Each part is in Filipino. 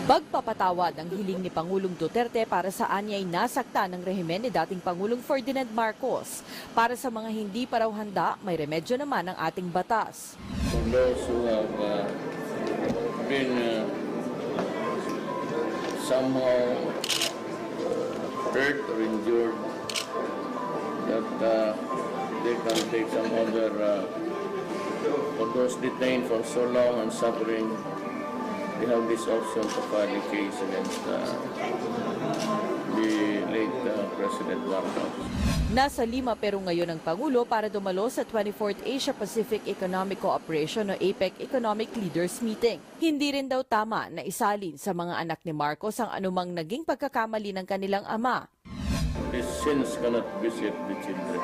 Pagpapatawad ang hiling ni Pangulong Duterte para sa anyay nasakta ng rehimen ni dating Pangulong Ferdinand Marcos. Para sa mga hindi pa raw handa, may remedyo naman ang ating batas. For those who have been somehow hurt or injured, that they can take some other, for those detained for so long and suffering, they have this option to file a case against the late President Marcos. Nasa Lima Peru ngayon ang Pangulo para dumalo sa 24th Asia-Pacific Economic Cooperation o APEC Economic Leaders Meeting. Hindi rin daw tama na isalin sa mga anak ni Marcos ang anumang naging pagkakamali ng kanilang ama. These sins cannot visit the children.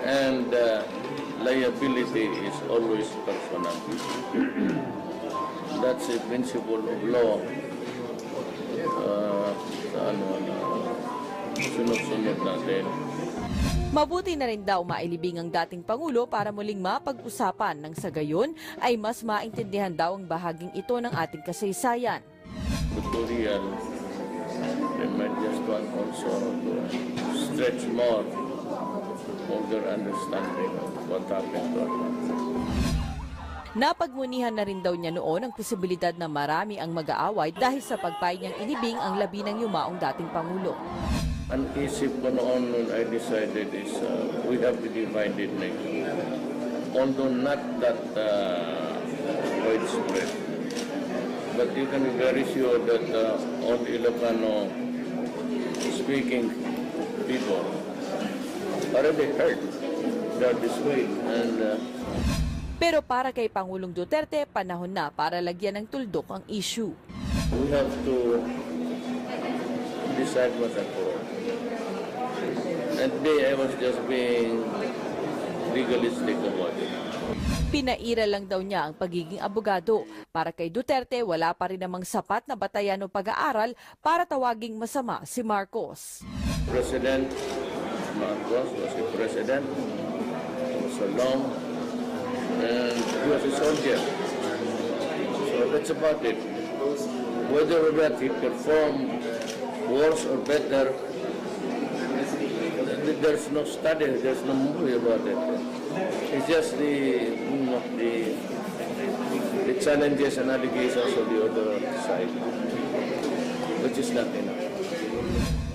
And liability is always personal. That's a principle of law. Sunod-sunod natin. Mabuti na rin daw mailibing ang dating Pangulo para muling mapag-usapan nang sa gayon ay mas maintindihan daw ang bahaging ito ng ating kasaysayan. Tutorial, they might just want also to stretch more of their understanding of what happened to us. Napagmunihan na rin daw niya noon ang posibilidad na marami ang mag-aaway dahil sa pagpay niyang inibing ang labi ng yumaong dating Pangulo. Ang isip ko noon when I decided is we have to divide it next. Although not that widespread. But you can be very sure that all Ilocano speaking people already heard that this way. And pero para kay Pangulong Duterte, panahon na para lagyan ng tuldok ang issue. we have to decide what to do. And I was just being legalistic about it. Pinaira lang daw niya ang pagiging abogado. Para kay Duterte, wala pa rin namang sapat na batayan o pag-aaral para tawaging masama si Marcos. President Marcos was a president for so long, and he was a soldier. So that's about it. Whether or not he performed worse or better, there's no study, there's no movie about it. It's just the challenges and allegations of the other side, which is not enough.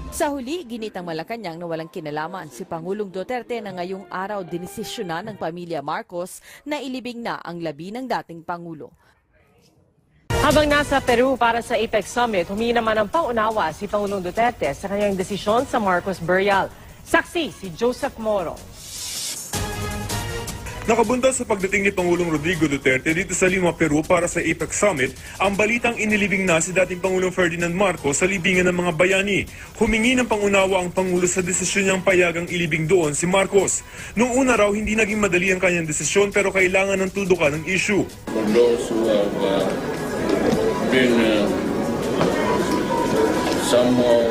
Sa huli, ginitang Malacanang na walang kinalaman si Pangulong Duterte na ngayong araw dinesisyonan ng pamilya Marcos na ilibing na ang labi ng dating Pangulo. Habang nasa Peru para sa APEC Summit, humingi naman ng paunawa si Pangulong Duterte sa kanyang desisyon sa Marcos burial. Saksi si Joseph Moro. Nakabunta sa pagdating ni Pangulong Rodrigo Duterte dito sa Lima, Peru para sa APEC Summit, ang balitang inilibing na si dating Pangulong Ferdinand Marcos sa libingan ng mga bayani. Humingi ng pangunawa ang Pangulo sa desisyon niyang payagang ilibing doon si Marcos. Noong una raw, hindi naging madali ang kanyang desisyon pero kailangan ng tuldukan ng issue. For those who have been somehow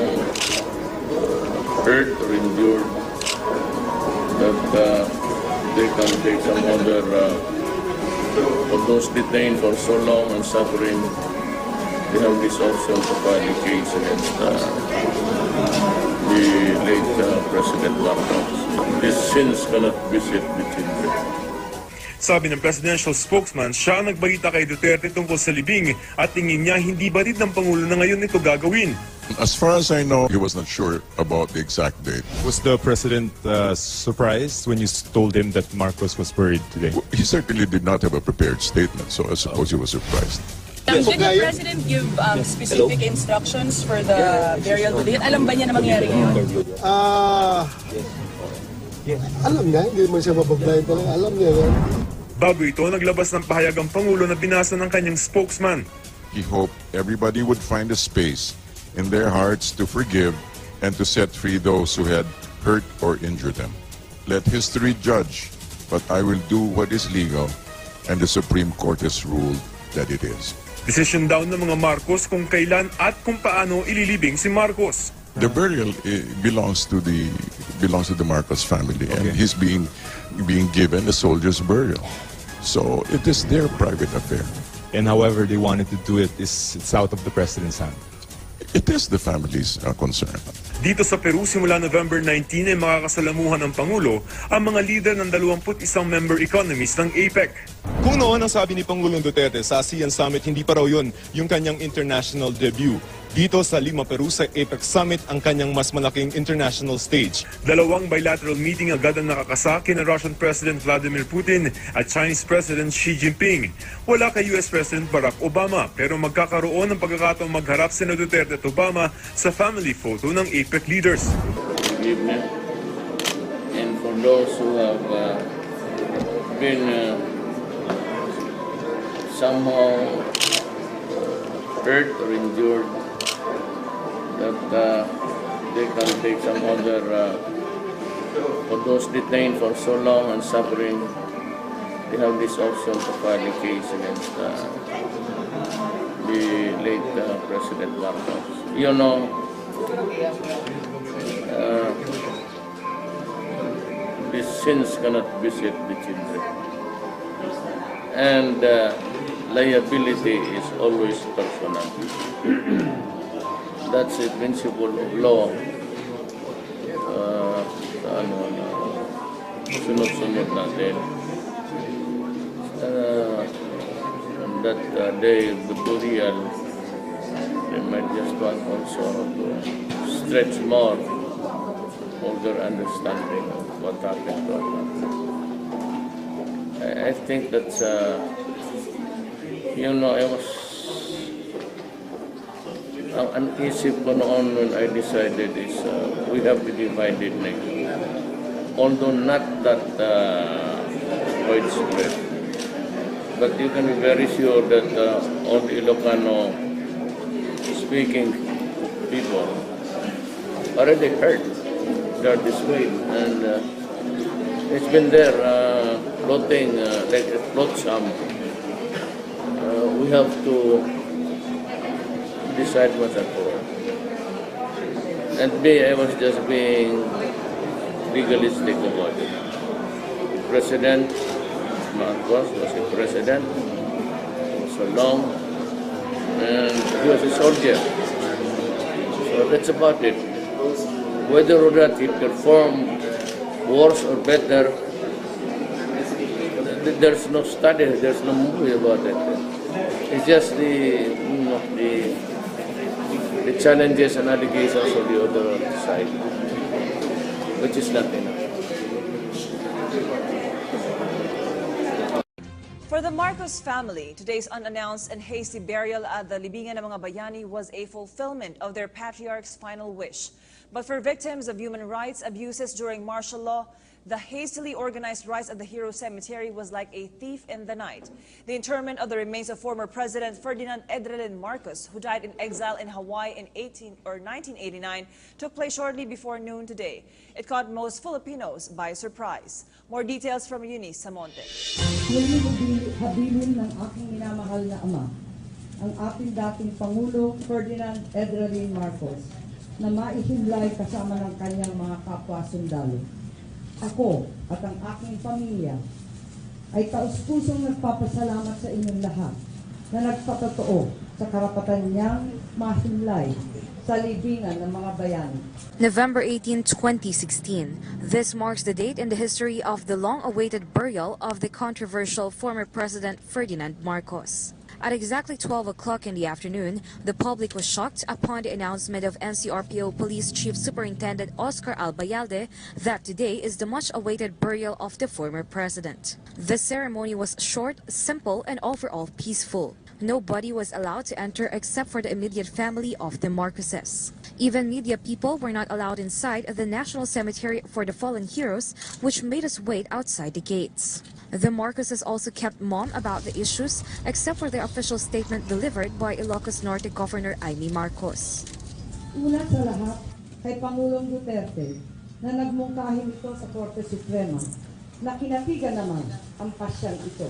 hurt or injured, that they can take some other, for those detained for so long and suffering, they have this option to file a case against the late President Marcos. These sins cannot visit the children. Sabi ng presidential spokesman, siya ang nagbalita kay Duterte tungkol sa libing at tingin niya hindi batid ng Pangulo na ngayon ito gagawin. As far as I know, he was not sure about the exact date. Was the president surprised when you told him that Marcos was buried today? He certainly did not have a prepared statement, so I suppose he was surprised. Did the president give specific instructions for the burial today? Alam ba niya na mangyari ngayon? Alam niya, hindi man siya mabablayan talaga. Alam niya yan. Bago ito, naglabas ng pahayag ang Pangulo na binasa ng kanyang spokesman. He hoped everybody would find a space in their hearts to forgive and to set free those who had hurt or injured them. Let history judge, but I will do what is legal, and the Supreme Court has ruled that it is. Desisyon daw ng mga Marcos kung kailan at kung paano ililibing si Marcos. The burial belongs to the Marcos family, and he's being given a soldier's burial. So it is their private affair. And however they wanted to do it, it's out of the president's hand. It is the family's concern. Dito sa Peru, simula November 19 ay makakasalamuhan ng Pangulo ang mga lider ng 21 member economies ng APEC. Kung noon ang sabi ni Pangulong Duterte sa ASEAN Summit, hindi pa raw yun yung kanyang international debut. Dito sa Lima, Peru, sa APEC Summit, ang kanyang mas malaking international stage. Dalawang bilateral meeting agad ang nakakasa kina Russian President Vladimir Putin at Chinese President Xi Jinping. Wala kay US President Barack Obama, pero magkakaroon ng pagkakataong magharap sina Duterte at Obama sa family photo ng APEC leaders. Forgiveness. And for those who have been somehow hurt or injured, that they can take some other, for those detained for so long and suffering, they have this option to file a case against the late President Marcos. You know, the sins cannot visit the children. And liability is always personal. That's a principle of law. Sunod-sunod natin. That day of the burial, they might just want also to stretch more of their understanding of what happened to us. I think that's, you know, I was uneasy ko noon when I decided is we have to divide it next. Although not that widespread, but you can be very sure that all the Ilocano speaking people already heard that this way, and it's been there floating like it floats some. We have to decide what's at all. And B, I was just being legalistic about it. President Marcos was a president for so long, and he was a soldier. So that's about it. Whether or not he performed worse or better, there's no study, there's no movie about it. It's just the challenges and allegations of the other side, which is not enough. For the Marcos family, today's unannounced and hasty burial at the Libingan ng mga Bayani was a fulfillment of their patriarch's final wish. But for victims of human rights abuses during martial law, the hastily organized rites at the Hero Cemetery was like a thief in the night. The interment of the remains of former President Ferdinand Marcos, who died in exile in Hawaii in 1989, took place shortly before noon today. It caught most Filipinos by surprise. More details from Eunice Samonte. Habilin ng aking minamahal na ama, ang ating dating Pangulo Ferdinand Marcos, na maihimlay kasama ng kanyang mga kapwa-sundalo. Ako at ang aking pamilya ay taus-pusong nagpapasalamat sa inyong lahat na nagpatotoo sa karapatan niyang mahimlay sa libingan ng mga bayani. November 18, 2016. This marks the date in the history of the long-awaited burial of the controversial former President Ferdinand Marcos. At exactly 12 o'clock in the afternoon, the public was shocked upon the announcement of NCRPO Police Chief Superintendent Oscar Albayalde that today is the much-awaited burial of the former president. The ceremony was short, simple, and overall peaceful. Nobody was allowed to enter except for the immediate family of the Marcoses. Even media people were not allowed inside the National Cemetery for the Fallen Heroes, which made us wait outside the gates. The Marcoses also kept mum about the issues, except for the official statement delivered by Ilocos Norte Governor Amy Marcos. Una sa lahat, kay Pangulong Duterte, na nagmungkahi nito sa Korte Suprema, na kinatigan naman ang pasyang ito.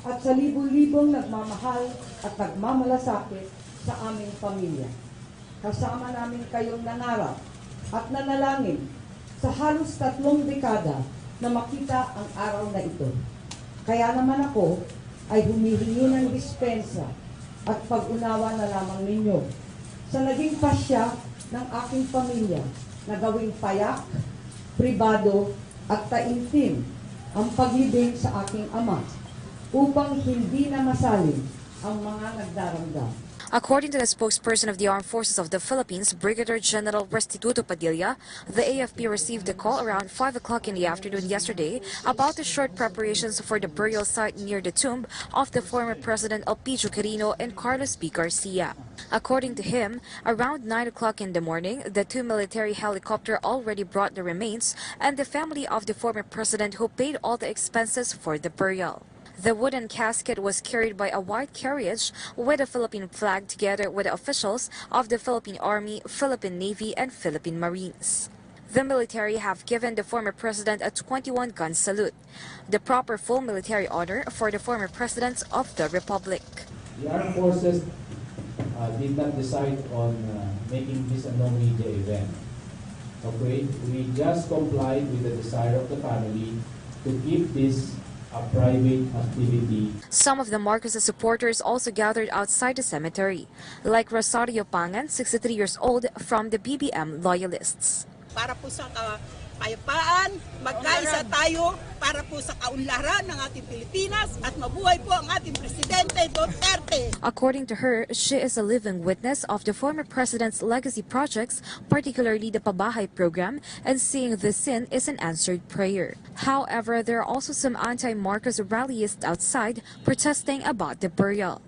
At sa libo-libong nagmamahal at nagmamalasakit sa aming pamilya. Kasama namin kayong nangarap at nanalangin sa halos 3 dekada na makita ang araw na ito. Kaya naman ako, ay humihingi ng dispensa at pag-unawa na lamang ninyo sa naging pasya ng aking pamilya na gawing payak, pribado at taimtim ang paglibing sa aking ama upang hindi na masalin ang mga nagdarangdam. According to the spokesperson of the Armed Forces of the Philippines, Brigadier General Restituto Padilla, the AFP received a call around 5 o'clock in the afternoon yesterday about the short preparations for the burial site near the tomb of the former President Elpidio Quirino and Carlos B. Garcia. According to him, around 9 o'clock in the morning, the two military helicopters already brought the remains and the family of the former president who paid all the expenses for the burial. The wooden casket was carried by a white carriage with a Philippine flag together with the officials of the Philippine Army, Philippine Navy, and Philippine Marines. The military have given the former president a 21-gun salute, the proper full military honor for the former presidents of the Republic. The armed forces did not decide on making this a no-media event. Okay, we just complied with the desire of the family to keep this a private activity. Some of the Marcos supporters also gathered outside the cemetery, like Rosario Pangan, 63 years old, from the BBM loyalists. Para po sa kapayapaan, magkaisa tayo para po sa kaunlaran ng ating Pilipinas at mabuhay po ang ating Presidente Duterte. According to her, she is a living witness of the former president's legacy projects, particularly the Pabahay program, and seeing this sin is an answered prayer. However, there are also some anti-Marcos rallyists outside protesting about the burial.